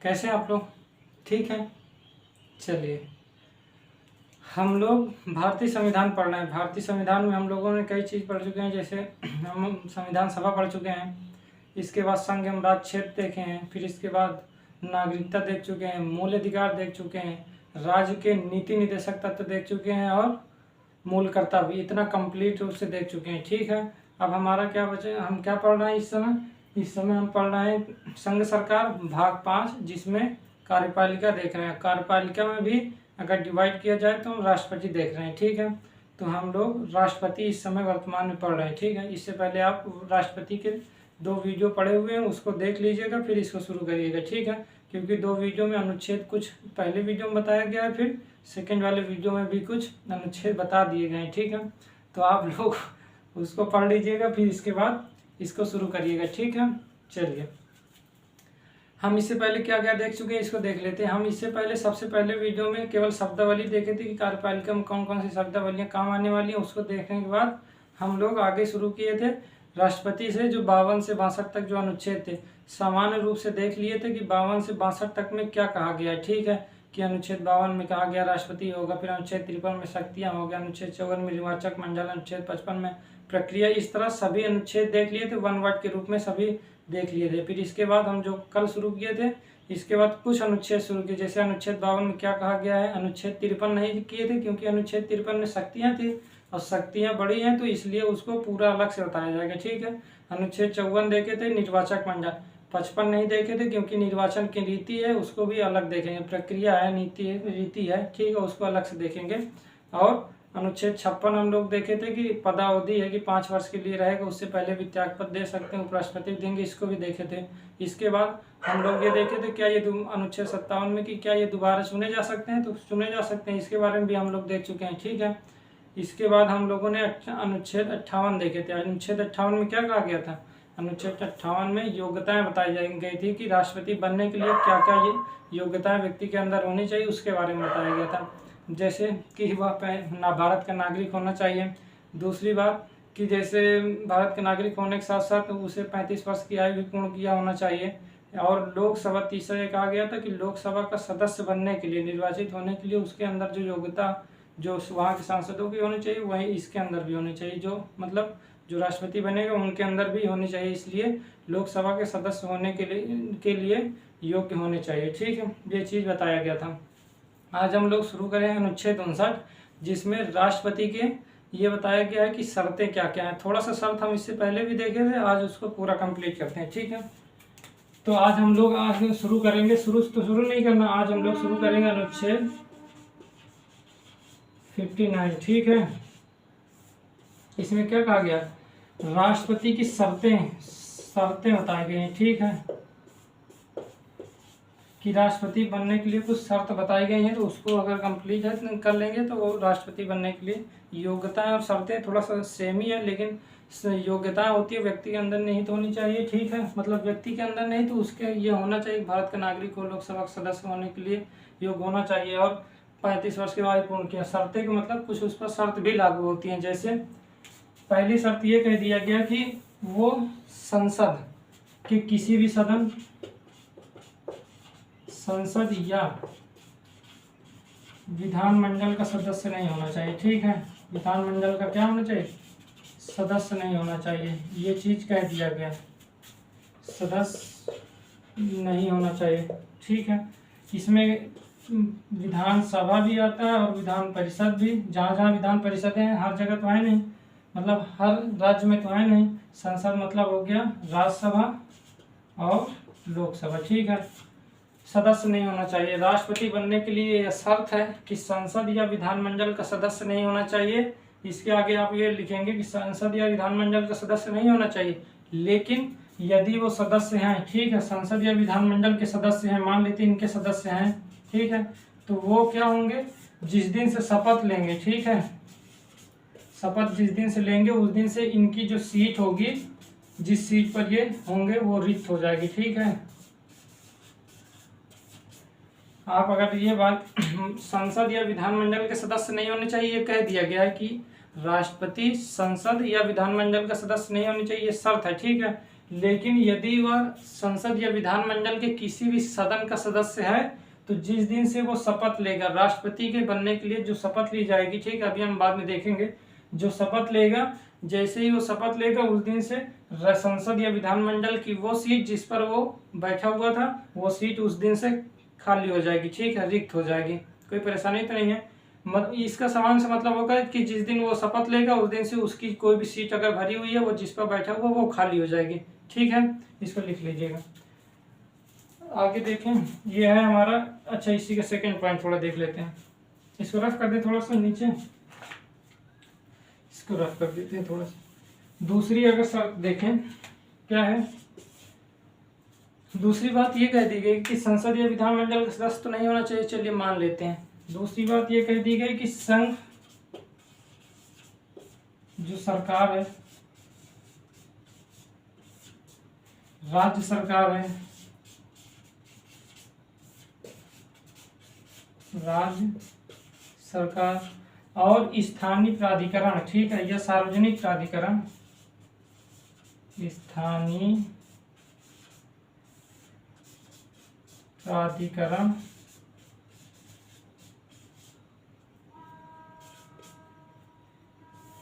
कैसे हैं आप लोग? ठीक हैं। चलिए, हम लोग भारतीय संविधान पढ़ रहे हैं। भारतीय संविधान में हम लोगों ने कई चीज़ पढ़ चुके हैं, जैसे हम संविधान सभा पढ़ चुके हैं, इसके बाद संघ एवं राज्य क्षेत्र देखे हैं, फिर इसके बाद नागरिकता देख चुके हैं, मूल अधिकार देख चुके हैं, राज्य के नीति निर्देशक तत्व देख चुके हैं और मूल कर्तव्य, इतना कंप्लीट रूप से देख चुके हैं। ठीक है, अब हमारा क्या बचे, हम क्या पढ़ रहे हैं इस समय? इस समय हम पढ़ रहे हैं संघ सरकार भाग 5, जिसमें कार्यपालिका देख रहे हैं। कार्यपालिका में भी अगर डिवाइड किया जाए तो हम राष्ट्रपति देख रहे हैं। ठीक है, तो हम लोग राष्ट्रपति इस समय वर्तमान में पढ़ रहे हैं। ठीक है, इससे पहले आप राष्ट्रपति के 2 वीडियो पढ़े हुए हैं, उसको देख लीजिएगा, फिर इसको शुरू करिएगा। ठीक है, क्योंकि 2 वीडियो में अनुच्छेद कुछ पहले वीडियो में बताया गया है, फिर सेकेंड वाले वीडियो में भी कुछ अनुच्छेद बता दिए गए हैं। ठीक है, तो आप लोग उसको पढ़ लीजिएगा, फिर इसके बाद इसको शुरू करिएगा। ठीक है, चलिए, हम इससे पहले क्या क्या देख चुके हैं इसको देख लेते हैं। हम इससे पहले सबसे पहले वीडियो में केवल शब्दावली देखे थे कि कार्यपालिका में कौन कौन सी शब्दावलियाँ काम आने वाली हैं। उसको देखने के बाद हम लोग आगे शुरू किए थे राष्ट्रपति से, जो 52 से 62 तक जो अनुच्छेद थे, सामान्य रूप से देख लिए थे कि 52 से 62 तक में क्या कहा गया है। ठीक है, कि अनुच्छेद 52 में कहा गया राष्ट्रपति होगा, फिर अनुच्छेद 53 में शक्तियाँ हो गया, अनुच्छेद 54 में निर्वाचक मंडल, अनुच्छेद 55 में प्रक्रिया, इस तरह सभी अनुच्छेद देख लिए थे, 1 वर्ड के रूप में सभी देख लिए थे। फिर इसके बाद हम जो कल शुरू किए थे, इसके बाद कुछ अनुच्छेद शुरू किए, जैसे अनुच्छेद 52 में क्या कहा गया है। अनुच्छेद 53 नहीं किए थे, क्योंकि अनुच्छेद 53 में शक्तियाँ थी और शक्तियाँ बड़ी हैं, तो इसलिए उसको पूरा अलग से बताया जाएगा। ठीक है, अनुच्छेद 54 देखे थे, निर्वाचक मंडल। 55 नहीं देखे थे, क्योंकि निर्वाचन की रीति है, उसको भी अलग देखेंगे। प्रक्रिया है, नीति है, रीति है, ठीक है, उसको अलग से देखेंगे। और अनुच्छेद 56 हम लोग देखे थे कि पदावधि है कि 5 वर्ष के लिए रहेगा, उससे पहले भी त्यागपत्र दे सकते हैं, उपराष्ट्रपति देंगे, इसको भी देखे थे। इसके बाद हम लोग ये देखे थे क्या ये अनुच्छेद 57 में कि क्या ये दोबारा चुने जा सकते हैं, तो चुने जा सकते हैं, इसके बारे में भी हम लोग देख चुके हैं। ठीक है, इसके बाद हम लोगों ने अनुच्छेद 58 देखे थे। अनुच्छेद 58 में क्या कहा गया था? अनुच्छेद 58 में योग्यताएं बताई गई थी कि राष्ट्रपति बनने के लिए क्या क्या ये योग्यताएं व्यक्ति के अंदर होनी चाहिए, उसके बारे में बताया गया था। जैसे कि वह भारत का नागरिक होना चाहिए। दूसरी बात कि जैसे भारत के नागरिक होने के साथ साथ उसे 35 वर्ष की आयु भी पूर्ण किया होना चाहिए। और लोकसभा, तीसरा ये कहा गया था कि लोकसभा का सदस्य बनने के लिए, निर्वाचित होने के लिए उसके अंदर जो योग्यता जो वहाँ के सांसदों की होनी चाहिए, वही इसके अंदर भी होनी चाहिए, जो मतलब जो राष्ट्रपति बनेगा उनके अंदर भी होनी चाहिए। इसलिए लोकसभा के सदस्य होने के लिए योग्य होने चाहिए। ठीक है, ये चीज़ बताया गया था। आज हम लोग शुरू करें अनुच्छेद 59, जिसमें राष्ट्रपति के ये बताया गया है कि शर्तें क्या क्या हैं। थोड़ा सा शर्त हम इससे पहले भी देखे थे, आज उसको पूरा कंप्लीट करते हैं। ठीक है, तो आज हम लोग शुरू करेंगे, शुरू नहीं करना, आज हम लोग शुरू करेंगे अनुच्छेद 59। ठीक है, इसमें क्या कहा गया? राष्ट्रपति की शर्तें बताई गई हैं। ठीक है, कि राष्ट्रपति बनने के लिए कुछ शर्त बताई गई हैं, तो उसको अगर कंप्लीट कर लेंगे तो वो राष्ट्रपति बनने के लिए योग्यताएं और शर्तें थोड़ा सा सेम ही है, लेकिन योग्यताएं होती है व्यक्ति के अंदर नहीं तो होनी चाहिए। ठीक है, मतलब व्यक्ति के अंदर नहीं तो उसके ये होना चाहिए, भारत का नागरिक हो, लोकसभा का सदस्य होने के लिए योग्य होना चाहिए, और 35 वर्ष की आयु पूर्ण किया। शर्तें के मतलब कुछ उस पर शर्त भी लागू होती हैं। जैसे पहली शर्त ये कह दिया गया कि वो संसद के किसी भी संसद या विधानमंडल का सदस्य नहीं होना चाहिए। ठीक है, विधानमंडल का क्या होना चाहिए? सदस्य नहीं होना चाहिए, ये चीज कह दिया गया, सदस्य नहीं होना चाहिए। ठीक है, इसमें विधानसभा भी आता है और विधान परिषद भी। जहाँ जहाँ विधान परिषद है, हर जगह तो है नहीं, मतलब हर राज्य में तो है नहीं। संसद मतलब हो गया राज्यसभा और लोकसभा। ठीक है, सदस्य नहीं होना चाहिए। राष्ट्रपति बनने के लिए यह शर्त है कि संसद या विधानमंडल का सदस्य नहीं होना चाहिए। इसके आगे आप ये लिखेंगे कि संसद या विधानमंडल का सदस्य नहीं होना चाहिए, लेकिन यदि वो सदस्य हैं, ठीक है, संसद या विधानमंडल के सदस्य हैं, मान लेते इनके सदस्य हैं, ठीक है, तो वो क्या होंगे? जिस दिन से शपथ लेंगे, ठीक है, शपथ जिस दिन से लेंगे उस दिन से इनकी जो सीट होगी, जिस सीट पर ये होंगे वो रिक्त हो जाएगी। ठीक है, आप अगर ये बात संसद या विधानमंडल के सदस्य नहीं होने चाहिए, ये कह दिया गया है कि राष्ट्रपति संसद या विधानमंडल का सदस्य नहीं होने चाहिए, ये शर्त है। ठीक है, लेकिन यदि वह संसद या विधानमंडल के किसी भी सदन का सदस्य है तो जिस दिन से वो शपथ लेगा, राष्ट्रपति के बनने के लिए जो शपथ ली जाएगी, ठीक है, अभी हम बाद में देखेंगे, जो शपथ लेगा, जैसे ही वो शपथ लेगा उस दिन से संसद या विधानमंडल की वो सीट जिस पर वो बैठा हुआ था वो सीट उस दिन से खाली हो जाएगी, ठीक है, रिक्त हो जाएगी। कोई परेशानी तो नहीं है। इसका सामान्य से मतलब होगा कि जिस दिन वो शपथ लेगा उस दिन से उसकी कोई भी सीट अगर भरी हुई है वो जिस पर बैठा हुआ वो खाली हो जाएगी, ठीक है, इसको लिख लीजिएगा। आगे देखें, ये है हमारा, अच्छा इसी का सेकंड पॉइंट थोड़ा देख लेते हैं, इसको रफ कर दें थोड़ा सा नीचे, इसको रफ कर देते हैं थोड़ा सा। दूसरी अगर शर्त देखें क्या है, दूसरी बात ये कह दी गई कि संसद या विधानमंडल का सदस्य तो नहीं होना चाहिए, चलिए मान लेते हैं। दूसरी बात ये कह दी गई कि संघ जो सरकार है, राज्य सरकार है, राज्य सरकार और स्थानीय प्राधिकरण, ठीक है, यह सार्वजनिक प्राधिकरण, स्थानीय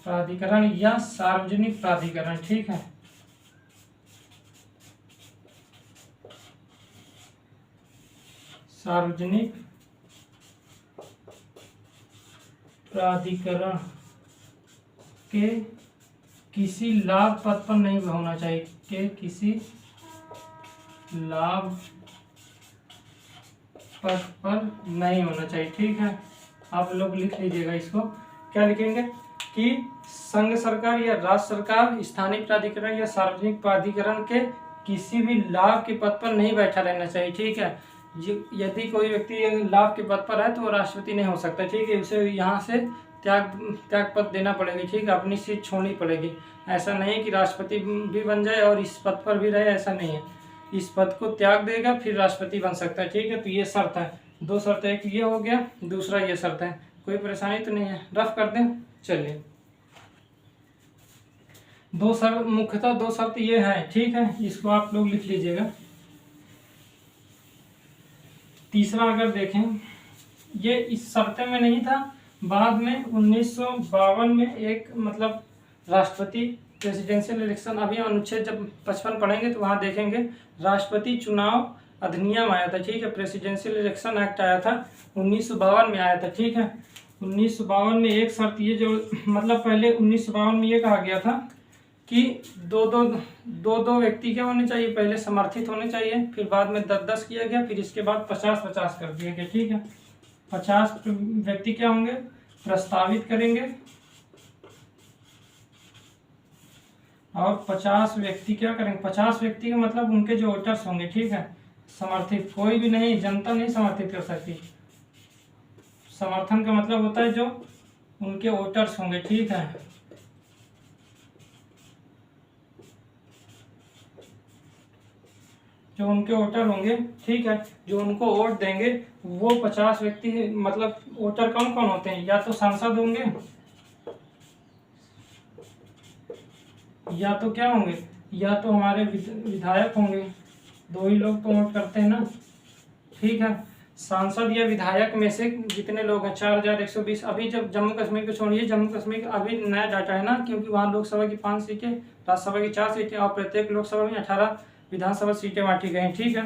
प्राधिकरण या सार्वजनिक प्राधिकरण, ठीक है, सार्वजनिक प्राधिकरण के किसी लाभ पद पर नहीं होना चाहिए, के किसी लाभ पद पर नहीं होना चाहिए, ठीक है। आप लोग लिख लीजिएगा इसको, क्या लिखेंगे कि संघ सरकार या राज्य सरकार, स्थानीय प्राधिकरण या सार्वजनिक प्राधिकरण के किसी भी लाभ के पद पर नहीं बैठा रहना चाहिए, ठीक है। यदि कोई व्यक्ति लाभ के पद पर है तो वो राष्ट्रपति नहीं हो सकता, ठीक है, उसे यहाँ से त्याग पद देना पड़ेगा, ठीक है, अपनी सीट छोड़नी पड़ेगी। ऐसा नहीं है कि राष्ट्रपति भी बन जाए और इस पद पर भी रहे, ऐसा नहीं है, इस पद को त्याग देगा फिर राष्ट्रपति बन सकता है, ठीक है। तो ये शर्त है, दो शर्त, एक ये हो गया, दूसरा ये शर्त है, कोई परेशानी तो नहीं है, रफ कर दें। चलिए, दो शर्त, मुख्यतः दो शर्त ये है, ठीक है, इसको आप लोग लिख लीजिएगा। तीसरा अगर देखें, ये इस शर्त में नहीं था, बाद में 1952 में एक मतलब राष्ट्रपति प्रेसिडेंशियल इलेक्शन, अभी अनुच्छेद जब 55 पढ़ेंगे तो वहाँ देखेंगे राष्ट्रपति चुनाव अधिनियम आया था, ठीक है, प्रेसिडेंशियल इलेक्शन एक्ट आया था 1952 में आया था, ठीक है। 1952 में एक शर्त ये जो मतलब पहले 1952 में ये कहा गया था कि दो व्यक्ति क्या होने चाहिए, पहले समर्थित होने चाहिए, फिर बाद में 10-10 किया गया, फिर इसके बाद 50-50 कर दिया गया, ठीक है। 50 व्यक्ति क्या होंगे, प्रस्तावित करेंगे और 50 व्यक्ति क्या करेंगे, 50 व्यक्ति का मतलब उनके जो वोटर्स होंगे, ठीक है, समर्थित, कोई भी नहीं, जनता नहीं समर्थित कर सकती, समर्थन का मतलब होता है जो उनके वोटर्स होंगे, ठीक है, जो उनके वोटर होंगे, ठीक है, जो उनको वोट देंगे वो 50 व्यक्ति, मतलब वोटर कौन कौन होते हैं, या तो सांसद होंगे या तो क्या होंगे, या तो हमारे विधायक होंगे, दो ही लोग तो वोट करते हैं ना, ठीक है। सांसद या विधायक में से जितने लोग हैं 4120, अभी जब जम्मू कश्मीर को छोड़िए, जम्मू कश्मीर अभी नया डाटा है ना, क्योंकि वहाँ लोकसभा की 5 सीटें, राज्यसभा की 4 सीटें और प्रत्येक लोकसभा में 18 विधानसभा सीटें बांटी गई, ठीक है।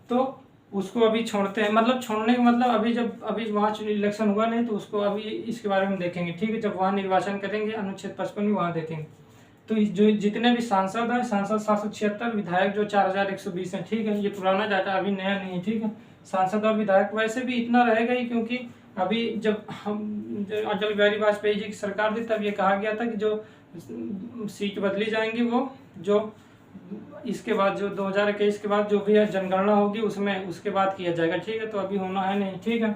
तो उसको अभी छोड़ते हैं, मतलब छोड़ने का मतलब अभी वहाँ इलेक्शन हुआ नहीं तो उसको अभी इसके बारे में देखेंगे, ठीक है, जब वहाँ निर्वाचन करेंगे अनुच्छेद 55 में वहाँ देखेंगे। तो जो जितने भी सांसद हैं, सांसद 776, विधायक जो 4120 हैं, ठीक है, ये पुराना डाटा अभी नया नहीं है, ठीक है। सांसद और विधायक वैसे भी इतना रहेगा ही, क्योंकि अभी जब हम अटल बिहारी वाजपेयी जी की सरकार थी तब ये कहा गया था कि जो सीट बदली जाएंगी वो जो इसके बाद जो 2021 के बाद जो भी जनगणना होगी उसमें उसके बाद किया जाएगा, ठीक है, तो अभी होना है नहीं, ठीक है।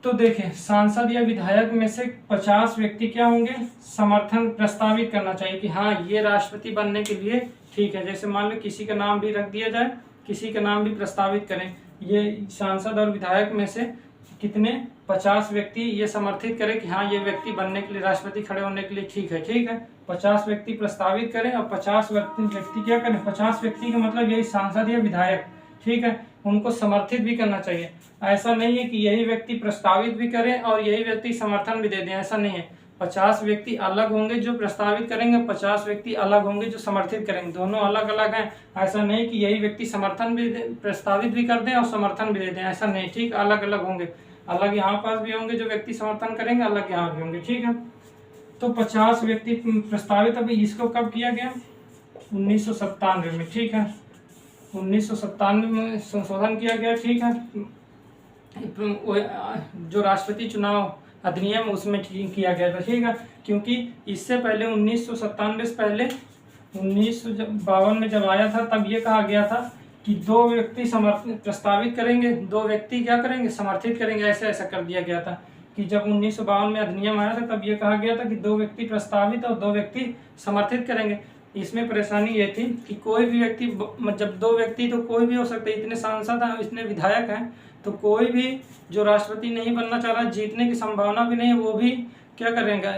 तो देखें, सांसद या विधायक में से 50 व्यक्ति क्या होंगे, समर्थन प्रस्तावित करना चाहिए कि हाँ ये राष्ट्रपति बनने के लिए ठीक है, जैसे मान लो किसी का नाम भी रख दिया जाए, किसी का नाम भी प्रस्तावित करें, ये सांसद और विधायक में से कितने 50 व्यक्ति ये समर्थित करें कि हाँ ये व्यक्ति बनने के लिए, राष्ट्रपति खड़े होने के लिए ठीक है। ठीक है, 50 व्यक्ति प्रस्तावित करें और 50 व्यक्ति क्या करें, 50 व्यक्ति का मतलब यही सांसद या विधायक, ठीक है, उनको समर्थित भी करना चाहिए। ऐसा नहीं है कि यही व्यक्ति प्रस्तावित भी करें और यही व्यक्ति समर्थन भी दे दें, ऐसा नहीं है। 50 व्यक्ति अलग होंगे जो प्रस्तावित करेंगे, 50 व्यक्ति अलग होंगे जो समर्थित करेंगे, दोनों अलग अलग हैं। ऐसा नहीं कि यही व्यक्ति समर्थन भी प्रस्तावित भी कर दें और समर्थन भी दे दें, ऐसा नहीं, ठीक, अलग अलग होंगे। अलग यहाँ पास भी होंगे जो व्यक्ति समर्थन करेंगे, अलग यहाँ भी होंगे, ठीक है। तो 50 व्यक्ति प्रस्तावित, अभी इसको कब किया गया, 1997 में, ठीक है, 1997 में संशोधन किया गया, ठीक है। जो राष्ट्रपति चुनाव अधिनियम उसमें ठीक किया गया था, ठीक है, क्योंकि इससे पहले 1997 से पहले 1952 में जब आया था तब ये कहा गया था कि 2 व्यक्ति प्रस्तावित करेंगे, 2 व्यक्ति क्या करेंगे, समर्थित करेंगे, ऐसा कर दिया गया था कि जब 1952 में अधिनियम आया था तब ये कहा गया था कि 2 व्यक्ति प्रस्तावित और 2 व्यक्ति समर्थित करेंगे। इसमें परेशानी ये थी कि कोई भी व्यक्ति, जब 2 व्यक्ति तो कोई भी हो सकते हैं, इतने सांसद हैं, इतने विधायक हैं, तो कोई भी जो राष्ट्रपति नहीं बनना चाह रहा, जीतने की संभावना भी नहीं है, वो भी क्या करेंगे,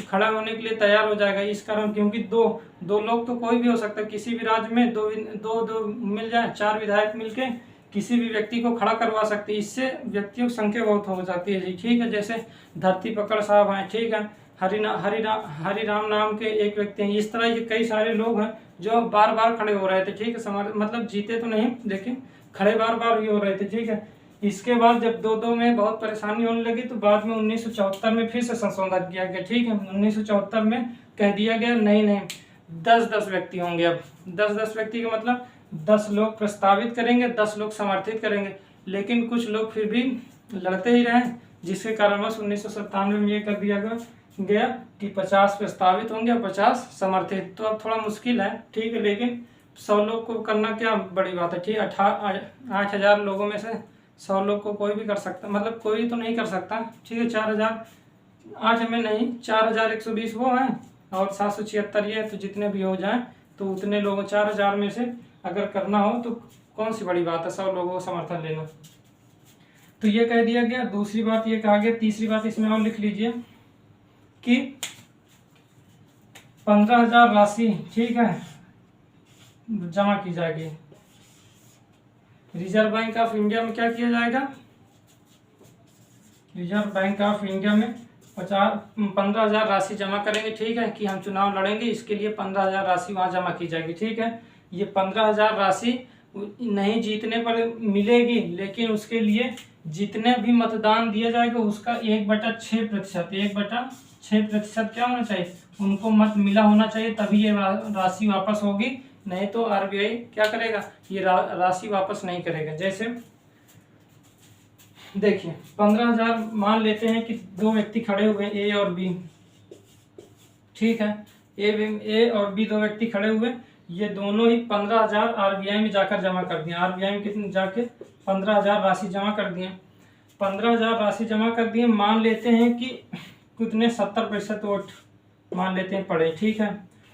खड़ा होने के लिए तैयार हो जाएगा। इस कारण, क्योंकि दो लोग तो कोई भी हो सकता है, किसी भी राज्य में दो मिल जाए, 4 विधायक मिलके किसी भी व्यक्ति को खड़ा करवा सकते हैं। इससे व्यक्तियों की संख्या बहुत हो जाती है जी, ठीक है। जैसे धरती पकड़ साहब हैं, ठीक है, हरिराम नाम के एक व्यक्ति हैं। इस तरह के कई सारे लोग हैं जो बार बार खड़े हो रहे थे, ठीक है, मतलब जीते तो नहीं लेकिन खड़े बार बार ही हो रहे थे, ठीक है। इसके बाद जब 2-2 में बहुत परेशानी होने लगी तो बाद में 1974 में फिर से संशोधन किया गया, ठीक है। 1974 में कह दिया गया नहीं 10-10 व्यक्ति होंगे। अब 10-10 व्यक्ति का मतलब 10 लोग प्रस्तावित करेंगे, 10 लोग समर्थित करेंगे, लेकिन कुछ लोग फिर भी लड़ते ही रहे, जिसके कारणवश 1997 में ये कर दिया गया कि 50 प्रस्तावित होंगे और 50 समर्थित। तो अब थोड़ा मुश्किल है, ठीक है, लेकिन 100 लोग को करना क्या बड़ी बात है, ठीक है। 8,000 लोगों में से 100 लोग को कोई भी कर सकता, मतलब कोई तो नहीं कर सकता, ठीक है। 4,000 8 में नहीं, 4,120 वो हैं और 776 ये, तो जितने भी हो जाएं तो उतने लोगों, 4,000 में से अगर करना हो तो कौन सी बड़ी बात है 100 लोगों को समर्थन लेना। तो ये कह दिया गया। दूसरी बात ये कहा गया, तीसरी बात इसमें और लिख लीजिए कि 15,000 राशि, ठीक है, जमा की जाएगी। रिजर्व बैंक ऑफ इंडिया में क्या किया जाएगा, रिजर्व बैंक ऑफ इंडिया में 15,000 राशि जमा करेंगे, ठीक है, कि हम चुनाव लड़ेंगे, इसके लिए 15,000 राशि वहाँ जमा की जाएगी, ठीक है। ये 15,000 राशि नहीं जीतने पर मिलेगी, लेकिन उसके लिए जितने भी मतदान दिया जाएगा उसका 1/6%, 1/6% क्या होना चाहिए, उनको मत मिला होना चाहिए, तभी ये राशि वापस होगी, नहीं तो आरबीआई क्या करेगा, ये राशि वापस नहीं करेगा। जैसे देखिए 15,000 मान लेते हैं कि 2 व्यक्ति खड़े हुए हैं, ए और बी, ठीक है, ए और बी 2 व्यक्ति खड़े हुए, ये दोनों ही 15,000 आरबीआई में जाकर जमा कर दिए। आरबीआई में कितने जाके 15,000 राशि जमा कर दिए, 15,000 राशि जमा कर दिए। मान लेते हैं कि कितने 70% वोट मान लेते हैं पड़े, ठीक है,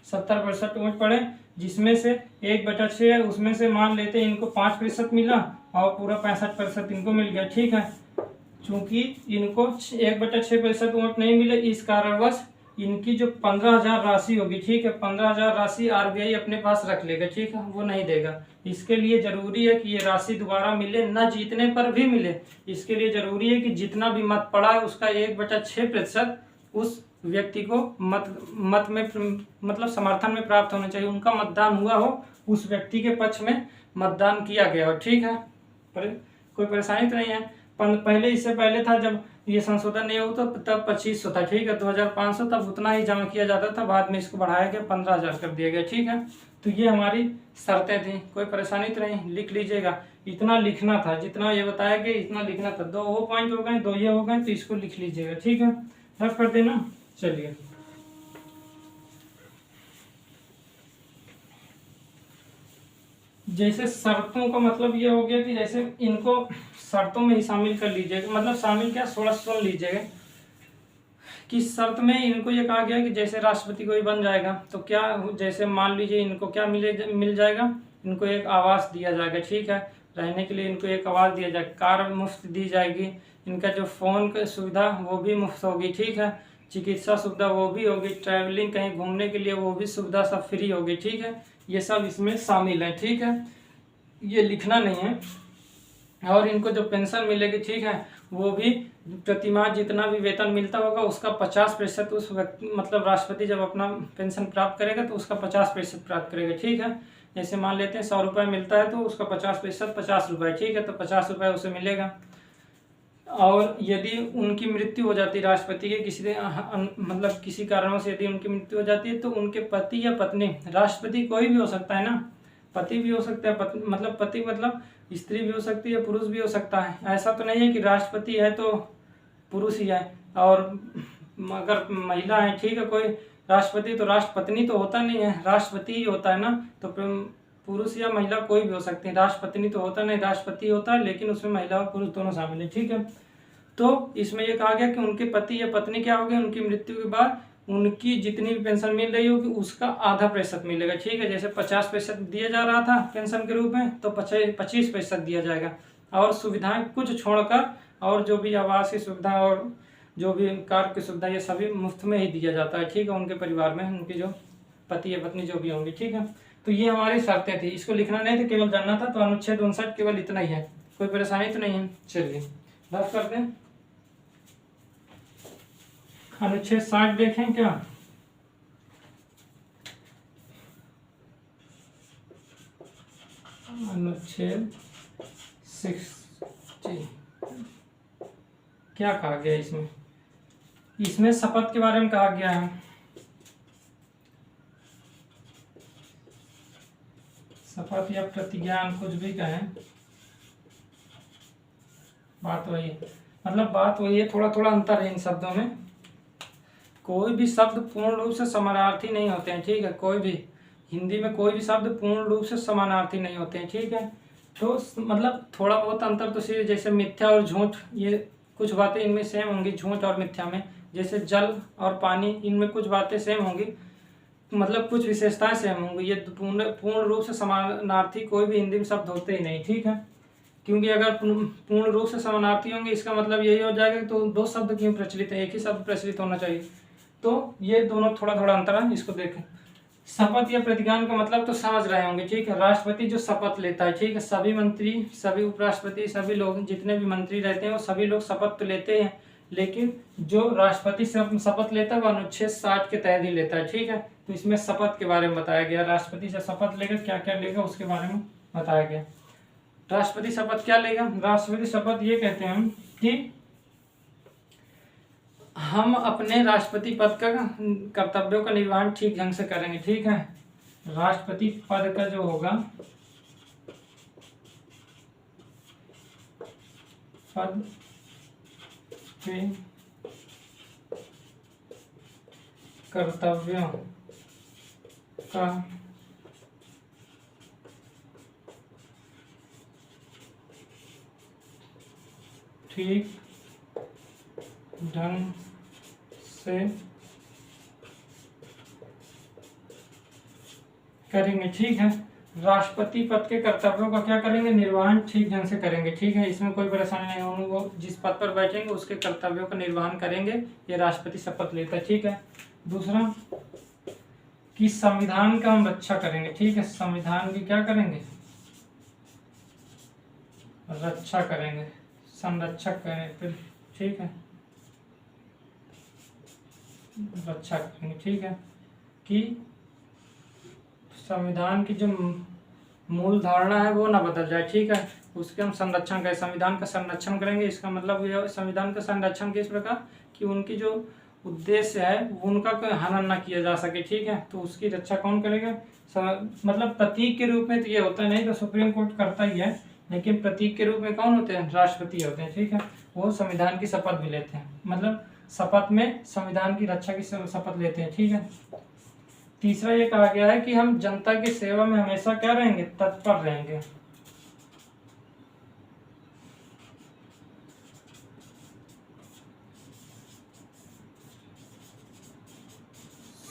70% वोट पड़े, जिसमें से 1/6 है, उसमें से मान लेते हैं इनको 5% मिला और पूरा 65% इनको मिल गया, ठीक है। चूंकि इनको 1/6% वोट नहीं मिले, इस कारणवश इनकी जो 15,000 राशि होगी, ठीक है, 15,000 राशि आरबीआई अपने पास रख लेगा, ठीक है, वो नहीं देगा। इसके लिए जरूरी है कि ये राशि दोबारा मिले, न जीतने पर भी मिले। इसके लिए जरूरी है कि जितना भी मत पड़ा है उसका 1/6% उस व्यक्ति को मत में मतलब समर्थन में प्राप्त होना चाहिए, उनका मतदान हुआ हो, उस व्यक्ति के पक्ष में मतदान किया गया हो, ठीक है। पर कोई परेशानी तो नहीं है। पहले, इससे पहले था जब ये संशोधन नहीं होता तब 2500 था, ठीक है, 2,500 तब उतना ही जमा किया जाता था, बाद में इसको बढ़ाया गया 15,000 कर दिया गया, ठीक है। तो ये हमारी शर्तें थी, कोई परेशानी तो नहीं, लिख लीजिएगा। इतना लिखना था, जितना ये बताया गया इतना लिखना था। 2 वो पॉइंट हो गए, 2 ये हो गए, तो इसको लिख लीजिएगा, ठीक है, रफ कर देना। चलिए जैसे शर्तों का मतलब ये हो गया कि जैसे इनको शर्तों में ही शामिल कर लीजिएगा, मतलब शामिल क्या, थोड़ा सुन लीजिएगा कि शर्त में इनको ये कहा गया कि जैसे राष्ट्रपति कोई बन जाएगा तो क्या, जैसे मान लीजिए इनको क्या मिल जाएगा, इनको एक आवास दिया जाएगा, ठीक है, रहने के लिए इनको एक आवास दिया जाएगा, कार मुफ्त दी जाएगी, इनका जो फ़ोन का सुविधा वो भी मुफ्त होगी, ठीक है। चिकित्सा सुविधा वो भी होगी, ट्रैवलिंग कहीं घूमने के लिए वो भी सुविधा सब फ्री होगी, ठीक है। ये सब इसमें शामिल है, ठीक है, ये लिखना नहीं है। और इनको जो पेंशन मिलेगी, ठीक है, वो भी प्रतिमाह जितना भी वेतन मिलता होगा उसका 50% उस व्यक्ति मतलब राष्ट्रपति जब अपना पेंशन प्राप्त करेगा तो उसका 50% प्राप्त करेगा, ठीक है। जैसे मान लेते हैं 100 रुपये मिलता है तो उसका 50% 50 रुपये, ठीक है, तो 50 रुपये उसे मिलेगा। और यदि उनकी मृत्यु हो जाती है राष्ट्रपति के मतलब किसी कारणों से यदि उनकी मृत्यु हो जाती है तो उनके पति या पत्नी, राष्ट्रपति कोई भी हो सकता है ना, पति भी हो सकता है, पति मतलब स्त्री भी हो सकती है, पुरुष भी हो सकता है। ऐसा तो नहीं है कि राष्ट्रपति है तो पुरुष ही है, और अगर महिला है, ठीक है, कोई राष्ट्रपति तो राष्ट्रपत्नी तो होता नहीं है, राष्ट्रपति ही होता है ना। तो पुरुष या महिला कोई भी हो सकते हैं, राष्ट्रपत्नी तो होता नहीं, राष्ट्रपति होता है, लेकिन उसमें महिला और पुरुष दोनों शामिल है, ठीक है। तो इसमें यह कहा गया कि उनके पति या पत्नी क्या हो गए, उनकी मृत्यु के बाद उनकी जितनी भी पेंशन मिल रही होगी उसका आधा प्रतिशत मिलेगा, ठीक है। जैसे 50% दिया जा रहा था पेंशन के रूप में तो 25% दिया जाएगा। और सुविधाएं कुछ छोड़कर, और जो भी आवास की सुविधा और जो भी कार की सुविधा ये सभी मुफ्त में ही दिया जाता है, ठीक है, उनके परिवार में उनकी जो पति या पत्नी जो भी होंगी, ठीक है। तो ये हमारी शर्तें थी, इसको लिखना नहीं था, केवल जानना था। तो अनुच्छेद 59 केवल इतना ही है, कोई परेशानी तो नहीं है। चलिए बस करते हैं। अनुच्छेद 60 देखें क्या। अनुच्छेद 60 क्या कहा गया इसमें, इसमें शपथ के बारे में कहा गया है। शपथ या प्रतिज्ञान कुछ भी कहें, बात वही है, मतलब बात वही है, थोड़ा थोड़ा अंतर है इन शब्दों में। कोई भी शब्द पूर्ण रूप से समानार्थी नहीं होते हैं, ठीक है, कोई भी हिंदी में कोई भी शब्द पूर्ण रूप से समानार्थी नहीं होते हैं, ठीक है। तो मतलब थोड़ा बहुत अंतर तो सिर्फ जैसे मिथ्या और झूठ, ये कुछ बातें इनमें सेम होंगी, झूठ और मिथ्या में। जैसे जल और पानी, इनमें कुछ बातें सेम होंगी, मतलब कुछ विशेषताएं सेम होंगी। ये पूर्ण रूप से समानार्थी कोई भी हिंदी में शब्द होते ही नहीं, ठीक है। क्योंकि अगर पूर्ण रूप से समानार्थी होंगे इसका मतलब यही हो जाएगा कि तो दो शब्द क्यों प्रचलित है, एक ही शब्द प्रचलित होना चाहिए। तो ये दोनों थोड़ा थोड़ा अंतर है, इसको देखें। शपथ या प्रतिज्ञान का मतलब तो समझ रहे होंगे, ठीक है। राष्ट्रपति जो शपथ लेता है, ठीक है, सभी मंत्री, सभी उपराष्ट्रपति, सभी लोग जितने भी मंत्री रहते हैं वो सभी लोग शपथ तो लेते हैं, लेकिन जो राष्ट्रपति शपथ लेता है वो अनुच्छेद 60 के तहत ही लेता है, ठीक है। तो इसमें शपथ के बारे में बताया गया, राष्ट्रपति से शपथ लेगा क्या क्या लेगा उसके बारे में बताया गया। राष्ट्रपति शपथ क्या लेगा, राष्ट्रपति शपथ ये कहते हैं कि हम अपने राष्ट्रपति पद का कर्तव्यों का निर्वहन ठीक ढंग से करेंगे, ठीक है। राष्ट्रपति पद का जो होगा, पद के कर्तव्यों का ठीक ढंग से करेंगे, ठीक है। राष्ट्रपति पद के कर्तव्यों का क्या करेंगे, निर्वहन ठीक ढंग से करेंगे, ठीक है। इसमें कोई परेशानी नहीं होगी, वो जिस पद पर बैठेंगे उसके कर्तव्यों का निर्वहन करेंगे, ये राष्ट्रपति शपथ लेता है, ठीक है। दूसरा कि संविधान का हम रक्षा करेंगे, ठीक है, संविधान की क्या करेंगे, रक्षा करेंगे, संरक्षक करेंगे, ठीक है, रक्षा करेंगे, ठीक है। कि संविधान की जो मूल धारणा है वो ना बदल जाए, ठीक है, उसके हम संरक्षण करें, संविधान का संरक्षण करेंगे। इसका मतलब ये संविधान का संरक्षण किस प्रकार कि उनकी जो उद्देश्य है वो उनका कोई हनन ना किया जा सके, ठीक है। तो उसकी रक्षा कौन करेगा, मतलब प्रतीक के रूप में तो ये होता नहीं, तो सुप्रीम कोर्ट करता ही है, लेकिन प्रतीक के रूप में कौन होते हैं, राष्ट्रपति होते हैं, ठीक है। वो संविधान की शपथ भी लेते हैं, मतलब शपथ में संविधान की रक्षा की शपथ लेते हैं, ठीक है। तीसरा ये कहा गया है कि हम जनता की सेवा में हमेशा क्या रहेंगे, तत्पर रहेंगे।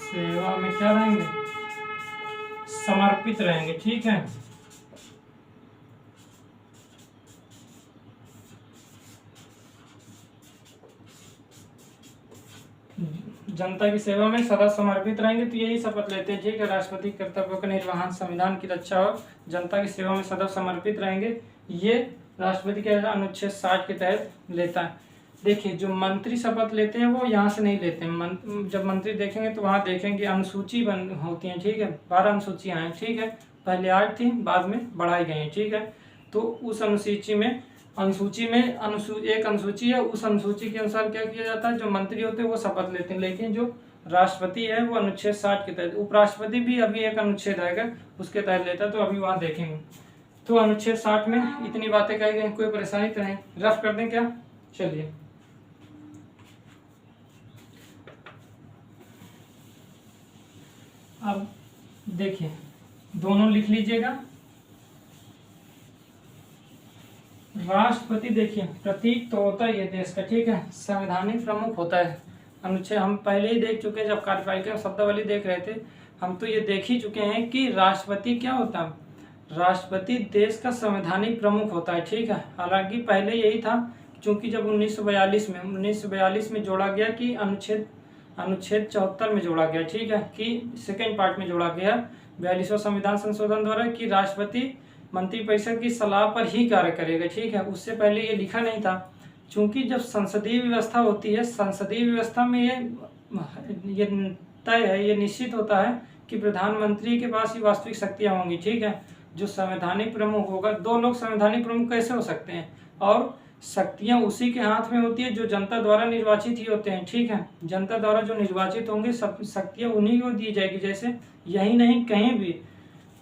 सेवा में क्या रहेंगे, समर्पित रहेंगे, ठीक है। जनता की सेवा में सदा समर्पित रहेंगे, तो यही शपथ लेते हैं, ठीक है। राष्ट्रपति कर्तव्यों का निर्वहन, संविधान की रक्षा और जनता की सेवा में सदा समर्पित रहेंगे, ये राष्ट्रपति के अनुच्छेद 60 के तहत लेता है। देखिए, जो मंत्री शपथ लेते हैं वो यहाँ से नहीं लेते हैं। जब मंत्री देखेंगे तो वहाँ देखेंगे अनुसूची बन होती है, ठीक है। 12 अनुसूचियाँ हैं, ठीक है। पहले 8 थी, बाद में बढ़ाई गई हैं, ठीक है। तो उस अनुसूची में एक अनुसूची है, उस अनुसूची के अनुसार क्या किया जाता है, जो मंत्री होते हैं वो शपथ लेते हैं। लेकिन जो राष्ट्रपति है वो अनुच्छेद 60 के तहत, उपराष्ट्रपति भी अभी एक अनुच्छेद आएगा उसके तहत लेता है, तो अभी वहाँ देखेंगे। तो अनुच्छेद 60 में इतनी बातें कही गई, कोई परेशानी तो नहीं। रफ कर दें क्या? चलिए, अब देखिए, दोनों लिख लीजिएगा। राष्ट्रपति देखिए प्रतीक तो होता है ये देश का, ठीक है। संवैधानिक प्रमुख होता है। अनुच्छेद हम पहले ही देख चुके हैं, जब कार्यपालिका शब्दावली देख रहे थे हम, तो ये देख ही चुके हैं कि राष्ट्रपति क्या होता है, राष्ट्रपति देश का संवैधानिक प्रमुख होता है, ठीक है। हालांकि पहले यही था, क्योंकि जब 1942 में जोड़ा गया कि अनुच्छेद 74 में जोड़ा गया, ठीक है, कि सेकेंड पार्ट में जोड़ा गया 42वां संविधान संशोधन द्वारा कि राष्ट्रपति मंत्रिपरिषद की सलाह पर ही कार्य करेगा, ठीक है। उससे पहले ये लिखा नहीं था, क्योंकि जब संसदीय व्यवस्था होती है, संसदीय व्यवस्था में ये तय है, ये निश्चित होता है कि प्रधानमंत्री के पास ही वास्तविक शक्तियाँ होंगी, ठीक है। जो संवैधानिक प्रमुख होगा, 2 लोग संवैधानिक प्रमुख कैसे हो सकते हैं, और शक्तियाँ उसी के हाथ में होती है जो जनता द्वारा निर्वाचित ही होते हैं, ठीक है। जनता द्वारा जो निर्वाचित होंगे सब शक्तियाँ उन्हीं को दी जाएगी। जैसे यही नहीं, कहीं भी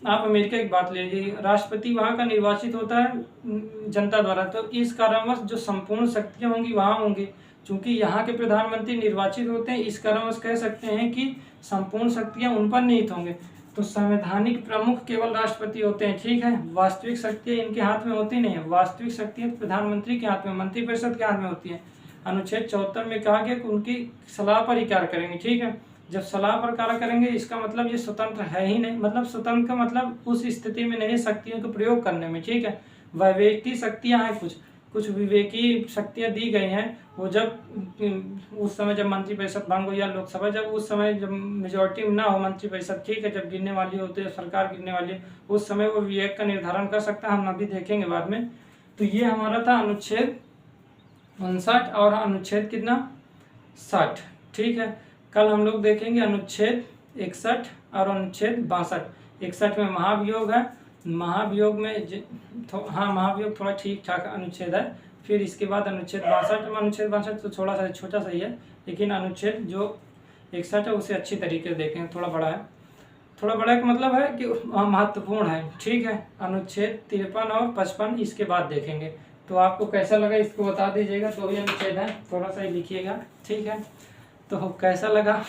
आप अमेरिका की बात ले लीजिए, राष्ट्रपति वहाँ का निर्वाचित होता है जनता द्वारा, तो इस कारणवश जो संपूर्ण शक्तियाँ होंगी वहाँ होंगी। चूंकि यहाँ के प्रधानमंत्री निर्वाचित होते हैं, इस कारणवश कह सकते हैं कि संपूर्ण शक्तियाँ उन पर निहित होंगे। तो संवैधानिक प्रमुख केवल राष्ट्रपति होते हैं, ठीक है। वास्तविक शक्तियाँ इनके हाथ में होती नहीं है, वास्तविक शक्तियाँ प्रधानमंत्री के हाथ में, मंत्रिपरिषद के हाथ में होती है। अनुच्छेद 74 में कहा गया कि उनकी सलाह पर ही कार्य करेंगे, ठीक है। जब सलाह पर कार्य करेंगे, इसका मतलब ये स्वतंत्र है ही नहीं, मतलब स्वतंत्र का मतलब उस स्थिति में नहीं शक्तियों का प्रयोग करने में, ठीक है। विवेकी शक्तियाँ हैं, कुछ विवेकी शक्तियाँ दी गई हैं। वो जब उस समय जब मंत्रिपरिषद भंग हो या लोकसभा, जब उस समय जब मेजोरिटी ना हो मंत्रिपरिषद, ठीक है, जब गिरने वाली होती है, सरकार गिरने वाली है, उस समय वो विवेक का निर्धारण कर सकता है। हम अभी देखेंगे बाद में। तो ये हमारा था अनुच्छेद 59 और अनुच्छेद कितना 60, ठीक है। कल हम लोग देखेंगे अनुच्छेद 61 और अनुच्छेद 62। 61 में महाभियोग है, महाभियोग में महाभियोग थोड़ा ठीक ठाक अनुच्छेद है। फिर इसके बाद अनुच्छेद 62 तो थोड़ा सा छोटा सा ही है, लेकिन अनुच्छेद जो 61 है उसे अच्छी तरीके से देखेंगे, थोड़ा बड़ा है। थोड़ा बड़ा का मतलब है कि महत्वपूर्ण है, ठीक है। अनुच्छेद 53 और 55 इसके बाद देखेंगे। तो आपको कैसा लगा इसको बता दीजिएगा। 2 ही अनुच्छेद है, थोड़ा सा ही लिखिएगा, ठीक है। तो कैसा लगा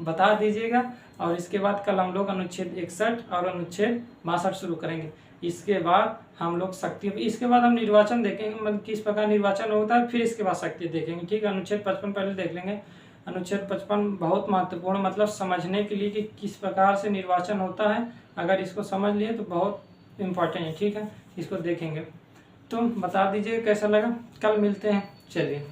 बता दीजिएगा। और इसके बाद कल हम लोग अनुच्छेद 61 और अनुच्छेद 62 शुरू करेंगे। इसके बाद हम लोग शक्ति, इसके बाद हम निर्वाचन देखेंगे, मतलब किस प्रकार निर्वाचन होता है, फिर इसके बाद शक्ति देखेंगे, ठीक है। अनुच्छेद 55 पहले देख लेंगे। अनुच्छेद 55 बहुत महत्वपूर्ण, मतलब समझने के लिए कि किस प्रकार से निर्वाचन होता है। अगर इसको समझ लिए तो बहुत इम्पोर्टेंट है, ठीक है। इसको देखेंगे। तो बता दीजिए कैसा लगा, कल मिलते हैं, चलिए।